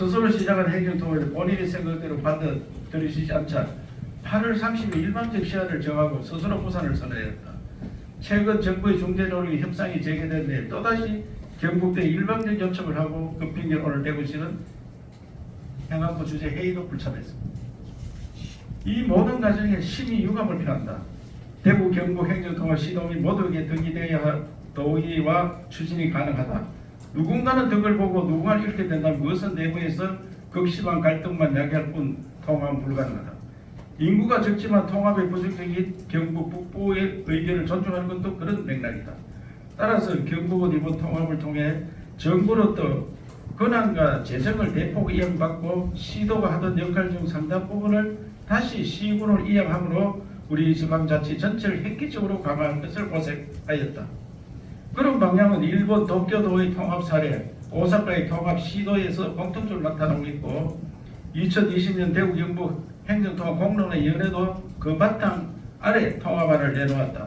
스스로 시작한 행정통을 본인의 생각대로 받아들이시지 않자 8월 30일 일방적 시한을 정하고 스스로 무산을 선언했다. 최근 정부의 중재노력이 협상이 재개된 뒤에 또다시 경북대에 일방적 요청을 하고 그 핑계로 오늘 대구시는 행안부 주재 회의도 불참했습니다. 이 모든 과정에 심히 유감을 표한다. 대구 경북 행정통합 시도민 모두에게 덕이되어야 도의와 추진이 가능하다. 누군가는 덕을 보고 누군가는 이렇게 된다면 그것은 내부에서 극심한 갈등만 야기할 뿐 통합은 불가능하다. 인구가 적지만 통합에 부정적인 경북 북부의 의견을 존중하는 것도 그런 맥락이다. 따라서 경북은 이번 통합을 통해 정부로부터 권한과 재정을 대폭 이양받고 시도가 하던 역할 중 상당 부분을 다시 시군으로 이양함으로 우리 지방자치 전체를 획기적으로 강화할 것을 모색하였다. 그런 방향은 일본 도쿄도의 통합 사례, 오사카의 통합 시도에서 공통적으로 나타나고 있고 2020년 대구 경북 행정통합 공론회의원회도 그 바탕 아래 통합안을 내놓았다.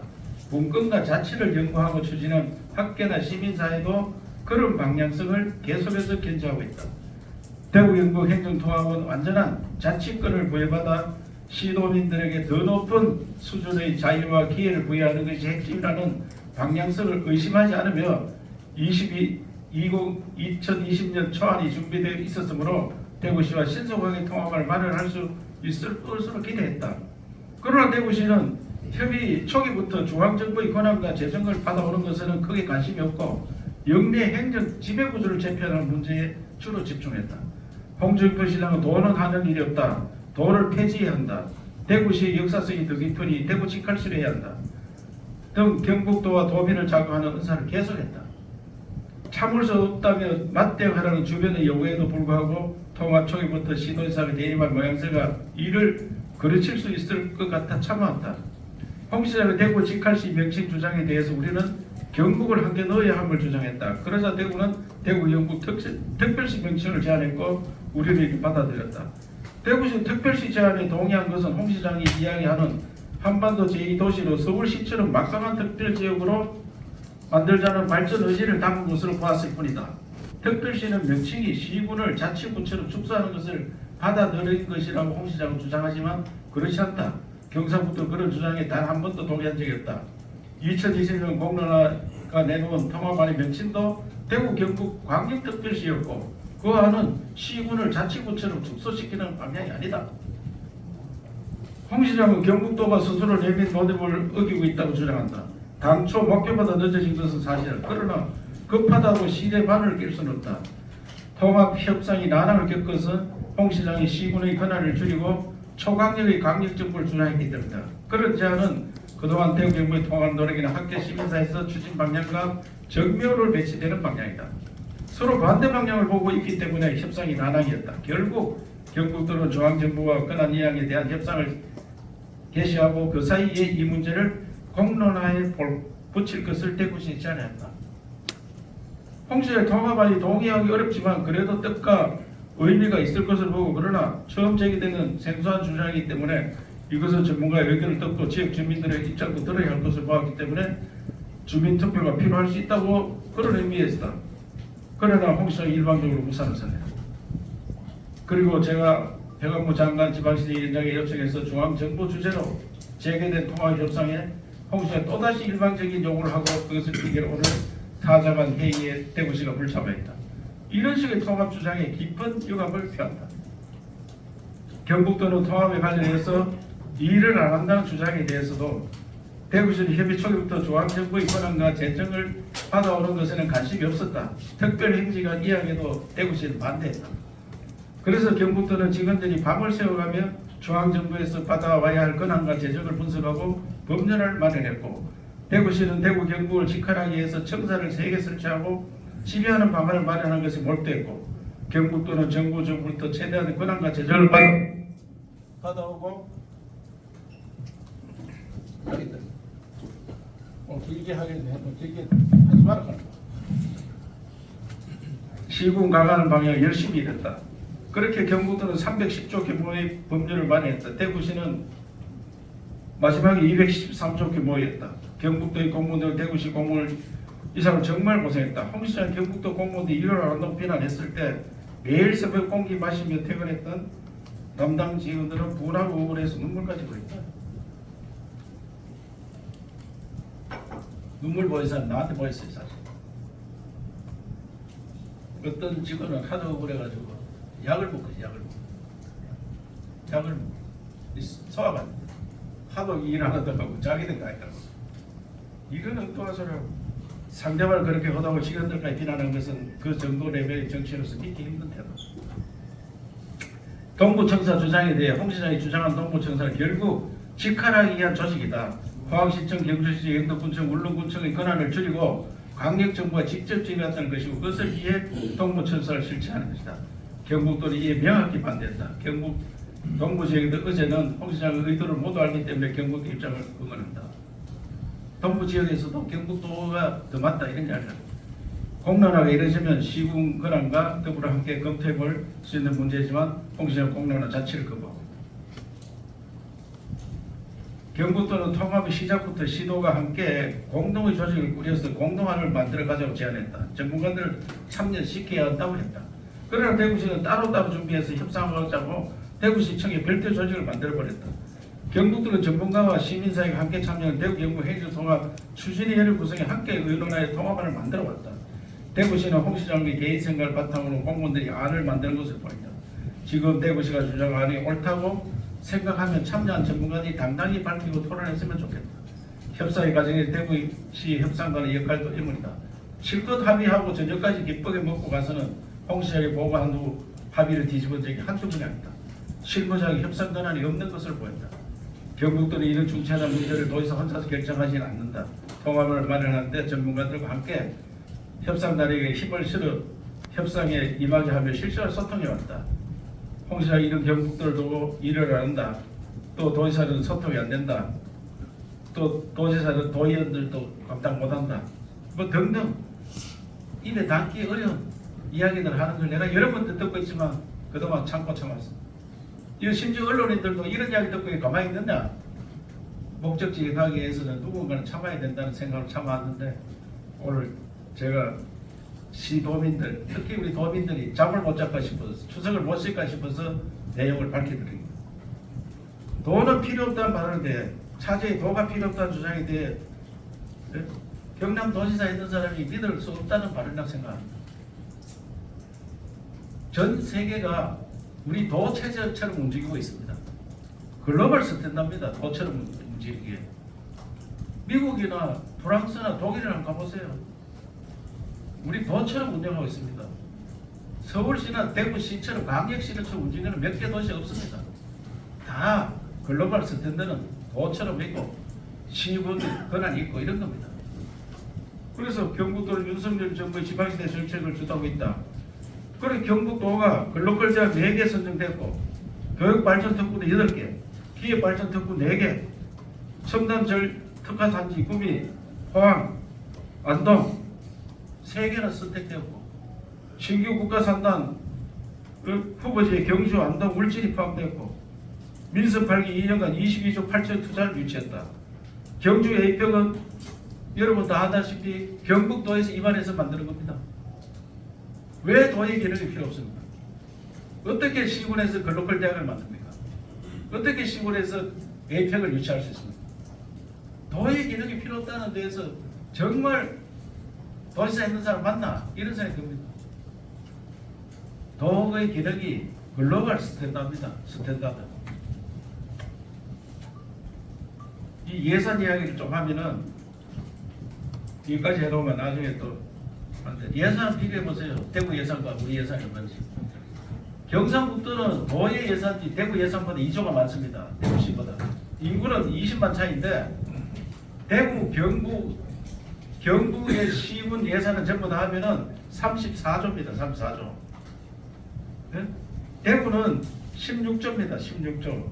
분권과 자치를 연구하고 추진한 학계나 시민사회도 그런 방향성을 계속해서 견지하고 있다. 대구 경북 행정통합은 완전한 자치권을 부여받아 시도민들에게 더 높은 수준의 자유와 기회를 부여하는 것이 핵심이라는 방향성을 의심하지 않으며 2020년 초안이 준비되어 있었으므로 대구시와 신속하게 통합을 마련할 수 있을 것으로 기대했다. 그러나 대구시는 협의 초기부터 중앙정부의 권한과 재정을 받아오는 것에는 크게 관심이 없고 영내 행정 지배구조를 재편하는 문제에 주로 집중했다. 홍준표 시장은 도는 하는 일이 없다. 도를 폐지해야 한다. 대구시의 역사성이 더 깊으니 대구 직할수를 해야 한다. 등 경북도와 도민을 자극하는 은사를 계속했다. 참을 수 없다며 맞대응하라는 주변의 요구에도 불구하고 통합 초기부터 시도지사가 대립한 모양새가 이를 그르칠 수 있을 것 같아 참아왔다. 홍 시장의 대구 직할시 명칭 주장에 대해서 우리는 경북을 함께 넣어야 함을 주장했다. 그러자 대구는 대구 경북 특별시 명칭을 제안했고 우리는 이렇게 받아들였다. 대구시 특별시 제안에 동의한 것은 홍 시장이 이야기하는 한반도 제2도시로 서울시처럼 막강한 특별지역으로 만들자는 발전 의지를 담은 것으로 보았을 뿐이다. 특별시는 명칭이 시군을 자치구처럼 축소하는 것을 받아들인 것이라고 홍 시장은 주장하지만 그렇지 않다. 경상북도 그런 주장에 단 한 번도 동의한 적이 없다. 2020년 공론화가 내놓은 통합안의 명칭도 대구 경북 광역특별시였고 그 안은 시군을 자치구처럼 축소시키는 방향이 아니다. 홍 시장은 경북도가 스스로 내민 노점을 어기고 있다고 주장한다. 당초 목표보다 늦어진 것은 사실이다. 그러나 급하다고 시대 바늘을 낄 수는 없다. 통합 협상이 난항을 겪어서 홍 시장이 시군의 권한을 줄이고 초강력의 강력정부를 주장했기 때문이다. 그런 제안은 그동안 대구 경북의 통합 노력이나 학계 시민사에서 추진 방향과 정면으로 배치되는 방향이다. 서로 반대 방향을 보고 있기 때문에 협상이 난항이었다. 결국 경북도는 중앙정부와 권한 이양에 대한 협상을 개시하고 그 사이에 이 문제를 공론화에 붙일 것을 대구시에 제안했다. 홍 시장의 통합안이 동의하기 어렵지만 그래도 뜻과 의미가 있을 것을 보고 그러나 처음 제기되는 생소한 주장이기 때문에 이것은 전문가의 의견을 듣고 지역 주민들의 입장도 들어야 할 것을 보았기 때문에 주민투표가 필요할 수 있다고 그런 의미에서다. 그러나 홍 시장이 일방적으로 무산을 선했다. 그리고 제가 백안무 장관 지방시위원장에 요청해서 중앙정부 주재로 재개된 통합협상에 홍 시장이 또다시 일방적인 요구를 하고 그것을 핑계로 오늘 사자간 회의에 대구시가 불참했다. 이런 식의 통합 주장에 깊은 유감을 표한다. 경북도는 통합에 관련해서 일을 안 한다는 주장에 대해서도 대구시는 협의 초기부터 중앙정부의 권한과 재정을 받아오는 것에는 관심이 없었다. 특별행지관 이양에도 대구시는 반대했다. 그래서 경북도는 직원들이 밤을 새워가며 중앙정부에서 받아와야 할 권한과 재정을 분석하고 법률을 마련했고 대구시는 대구 경북을 직할하기 위해서 청사를 3개 설치하고 지배하는 방안을 마련한 것이 몰두했고 경북도는 정부로부터 최대한 권한과 재정을 받아오고 길게 하겠네. 길게 하지 말아라. 시군 강화하는 방향을 열심히 일했다. 그렇게 경북도는 310조 규모의 법률을 마련했다. 대구시는 마지막에 213조 규모였다. 경북도의 공무원들 대구시 공무원을 이 사람 정말 고생했다. 홍 시장 경북도 공무원들이 일을 안 한다고 비난했을 때 매일 새벽 공기 마시며 퇴근했던 담당 직원들은 분하고 우울해서 눈물까지 보였다. 눈물 보인 사람 나한테 보였어요 사실. 어떤 직원은 하도 억울해가지고 약을 먹고 소화가 안 돼. 하도 일 안 하다 하고 자기는 가있다고. 이거는 또 하소라고. 상대방을 그렇게 하다고 직원들까지 비난하는 것은 그 정도 레벨의 정치로서 믿기 힘든 태도. 동부청사 주장에 대해 홍 시장이 주장한 동부청사는 결국 직할하기 위한 조직이다. 포항시청, 경주시, 영덕군청, 울릉군청의 권한을 줄이고 광역정부가 직접 지휘한다는 것이고 그것을 위해 동부청사를 실시하는 것이다. 경북도는 이에 명확히 반대한다. 경북 동부지역에도 어제는 홍 시장의 의도를 모두 알기 때문에 경북도 입장을 응원한다. 동부지역에서도 경북도가 더 맞다 이런 이야기를 합니다. 공론화가 이루어지면 시군 권한과 더불어 함께 검토해볼 수 있는 문제지만 홍 시장 공론화 자체를 거부하고 경북도는 통합의 시작부터 시도가 함께 공동의 조직을 꾸려서 공동안을 만들어가자고 제안했다. 전문가들을 참여시켜야 한다고 했다. 그러나 대구시는 따로따로 준비해서 협상을 하자고 대구시청에 별도 조직을 만들어버렸다. 경북도는 전문가와 시민사회가 함께 참여한 대구 경북 행정 통합 추진위원회 구성에 함께 의논하여 통합안을 만들어왔다. 대구시는 홍 시장의 개인 생각을 바탕으로 공무원들이 안을 만드는 것을 보인다. 지금 대구시가 주장한 안이 옳다고 생각하면 참여한 전문가들이 당당히 밝히고 토론했으면 좋겠다. 협상의 과정에 대구시 협상단의 역할도 의문이다. 실컷 합의하고 저녁까지 기쁘게 먹고 가서는 홍 시장이 보고한 후 합의를 뒤집은 적이 한두 번이 아니다. 실무자의 협상 권한이 없는 것을 보인다. 경북도는 이런 중차한 문제를 더 이상 혼자서 결정하지는 않는다. 통합을 마련할 때 전문가들과 함께 협상단에게 힘을 실어 협상에 임하게 하며 실시간 소통해왔다. 홍 시장이 이런 경북도를 두고 일을 안 한다. 또 도지사는 소통이 안 된다. 또 도지사는 도의원들도 감당 못한다. 뭐 등등 입에 담기 어려운 이야기를 하는 걸 내가 여러 번 듣고 있지만 그동안 참고 참았어. 이 심지어 언론인들도 이런 이야기 듣고 가만히 있느냐? 목적지에 가기 위해서는 누군가는 참아야 된다는 생각을 참아왔는데 오늘 제가 시도민들, 특히 우리 도민들이 잠을 못 잘까 싶어서 추석을 못 쉴까 싶어서 내용을 밝혀드립니다. 도는 필요 없다는 발언에 대해 차제에 도가 필요 없다는 주장에 대해 경남도지사에 있는 사람이 믿을 수 없다는 발언이라고 생각합니다. 전 세계가 우리 도 체제처럼 움직이고 있습니다. 글로벌 스탠다드입니다. 도처럼 움직이기에. 미국이나 프랑스나 독일이나 가보세요. 우리 도처럼 운영하고 있습니다. 서울시나 대구시처럼 광역시처럼 움직이는 몇 개 도시 없습니다. 다 글로벌 스탠드는 도처럼 있고 시군 권한이 있고 이런 겁니다. 그래서 경북도는 윤석열 정부의 지방시대 정책을 주도하고 있다. 그리고 경북도가 글로벌 대학 4개 선정됐고 교육발전 특구도 8개, 기업발전 특구 4개, 첨단절 특화산지 구미, 포항, 안동 3개나 선택되었고 신규 국가산단 후보지에 경주, 안동, 울진이 포함되었고 민선 8기 2년간 22조 8천 투자를 유치했다. 경주 A평은 여러분 다 아다시피 경북도에서 입안해서 만드는 겁니다. 왜 도의 기능이 필요 없습니까? 어떻게 시군에서 글로벌 대학을 만듭니까? 어떻게 시군에서 A평을 유치할 수 있습니까? 도의 기능이 필요 없다는 데에서 정말 도지사 있는 사람 맞나? 이런 생각이 듭니다. 도의 기능이 글로벌 스탠다드입니다. 스탠다드. 이 예산 이야기를 좀 하면은 여기까지 해놓으면 나중에 또 예산 비교해보세요. 대구 예산과 우리 예산이 얼마인지. 경상북도는 도의 예산이 대구 예산보다 2조가 많습니다. 대구시보다. 인구는 20만 차이인데 대구, 경북의 시군 예산은 전부 다 하면은 34조입니다. 34조. 네? 대구는 16조입니다. 16조.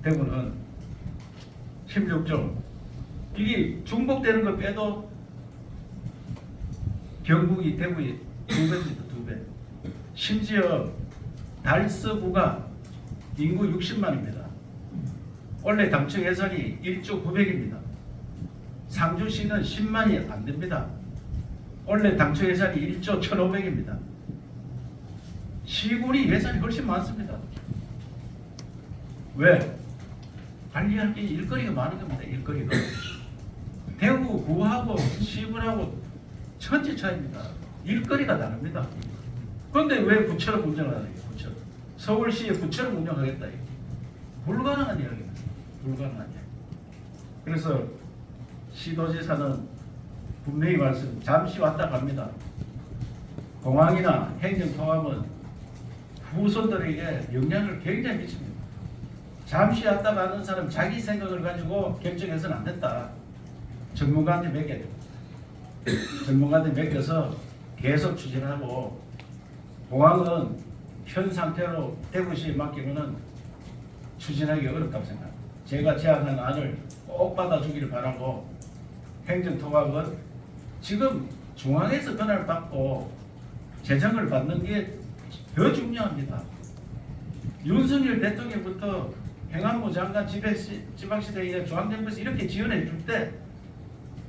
대구는 16조. 이게 중복되는 걸 빼도 경북이 대구의 2배입니다. 2배. 심지어 달서구가 인구 60만입니다. 원래 당초 예산이 1조 900입니다. 상주시는 10만이 안 됩니다. 원래 당초 예산이 1조 1,500입니다. 시군이 예산이 훨씬 많습니다. 왜? 관리할 게 일거리가 많은 겁니다. 일거리가. 대구 구하고 시군하고 천지 차이입니다. 일거리가 다릅니다. 그런데 왜 구처럼 운영을 하는 거예요? 구처럼. 서울시에 구처럼 운영하겠다. 불가능한 이야기입니다. 불가능한 이야기. 그래서 시도지사는 분명히 말씀, 잠시 왔다 갑니다. 공항이나 행정통합은 후손들에게 영향을 굉장히 미칩니다. 잠시 왔다 가는 사람 자기 생각을 가지고 결정해서는 안 된다. 전문가한테 맡겨야 됩니다. 전문가한테 맡겨서 계속 추진하고, 공항은 현 상태로 대구시에 맡기면은 추진하기 어렵다고 생각합니다. 제가 제안한 안을 꼭 받아주기를 바라고, 행정통합은 지금 중앙에서 변화를 받고 재정을 받는 게 더 중요합니다. 윤석열 대통령부터 행안부 장관, 지방시대에 중앙정부에서 이렇게 지원해 줄 때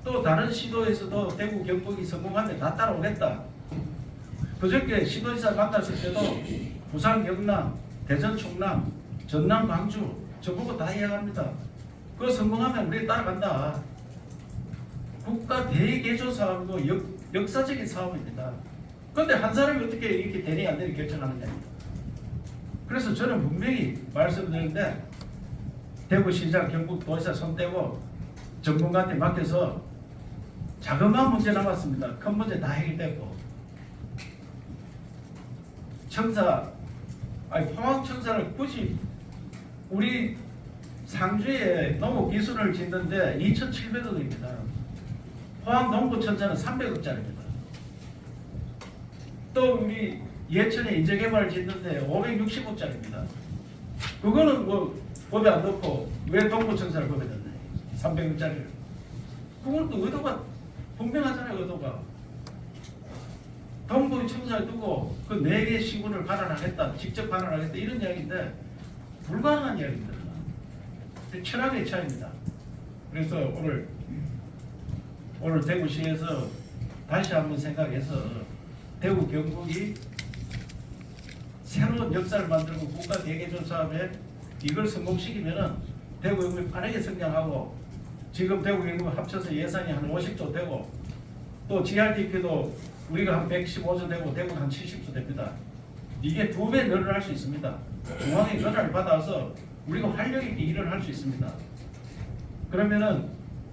또 다른 시도에서도 대구 경북이 성공하면 다 따라오겠다. 그저께 시도지사 만났을 때도 부산 경남, 대전 충남, 전남 광주 저보고 다 이야기합니다. 그거 성공하면 우리 따라간다. 국가 대개조 사업이고 역사적인 사업입니다. 그런데 한 사람이 어떻게 이렇게 되니 안 되니 결정하느냐. 그래서 저는 분명히 말씀드리는데, 대구시장, 경북도지사 손 떼고 전문가한테 맡겨서 자그마한 문제 남았습니다. 큰 문제 다 해결됐고, 포항청사를 굳이 우리 상주에 농업 기술을 짓는데 2,700억입니다. 포항 농부청사는 300억짜리입니다. 또 우리 예천에 인재개발을 짓는데 560억짜리입니다. 그거는 뭐 법에 안 넣고 왜 동부청사를 법에 넣나요? 300억짜리를. 그건 또 의도가 분명하잖아요. 의도가. 동부청사를 두고 그 4개 시군을 반환하겠다, 직접 반환하겠다, 이런 이야기인데 불가능한 이야기입니다. 철학의 차이입니다. 그래서 오늘 대구시에서 다시 한번 생각해서 대구 경북이 새로운 역사를 만들고 국가 대개조 사업에 이걸 성공시키면은 대구 경북이 빠르게 성장하고, 지금 대구 경북 합쳐서 예산이 한 50조 되고, 또 GRDP도 우리가 한 115조 되고 대구는 한 70조 됩니다. 이게 2배 늘어날 수 있습니다. 중앙의 변화를 받아서 우리가 활력 있게 일을 할 수 있습니다. 그러면은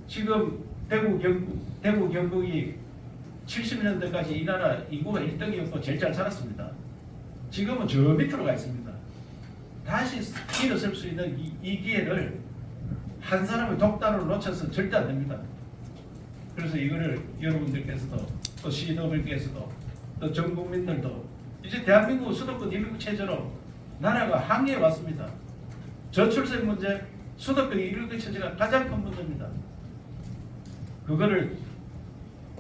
지금 대구 경북이 70년대까지 이 나라 인구가 1등이었고 제일 잘 살았습니다. 지금은 저 밑으로 가 있습니다. 다시 일어설 수 있는 이 기회를 한 사람의 독단으로 놓쳐서 절대 안 됩니다. 그래서 이거를 여러분들께서도 또 시도민께서도 또 전 국민들도, 이제 대한민국 수도권 일국 체제로 나라가 항해해 왔습니다. 저출생 문제, 수도권 일국 체제가 가장 큰 문제입니다. 그거를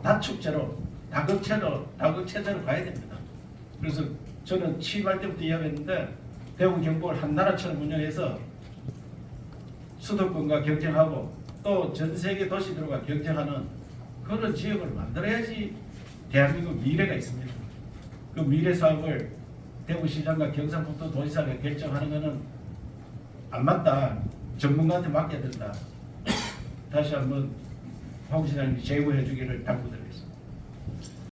다축제로, 다극체제로 가야 됩니다. 그래서 저는 취임할 때부터 이야기했는데, 대구 경북을 한 나라처럼 운영해서 수도권과 경쟁하고 또 전 세계 도시들과 경쟁하는 그런 지역을 만들어야지 대한민국 미래가 있습니다. 그 미래 사업을 대구시장과 경상북도 도지사가 결정하는 것은 안 맞다. 전문가한테 맡겨야 된다. 다시 한번 홍 시장님 제보해 주기를 당부드리겠습니다.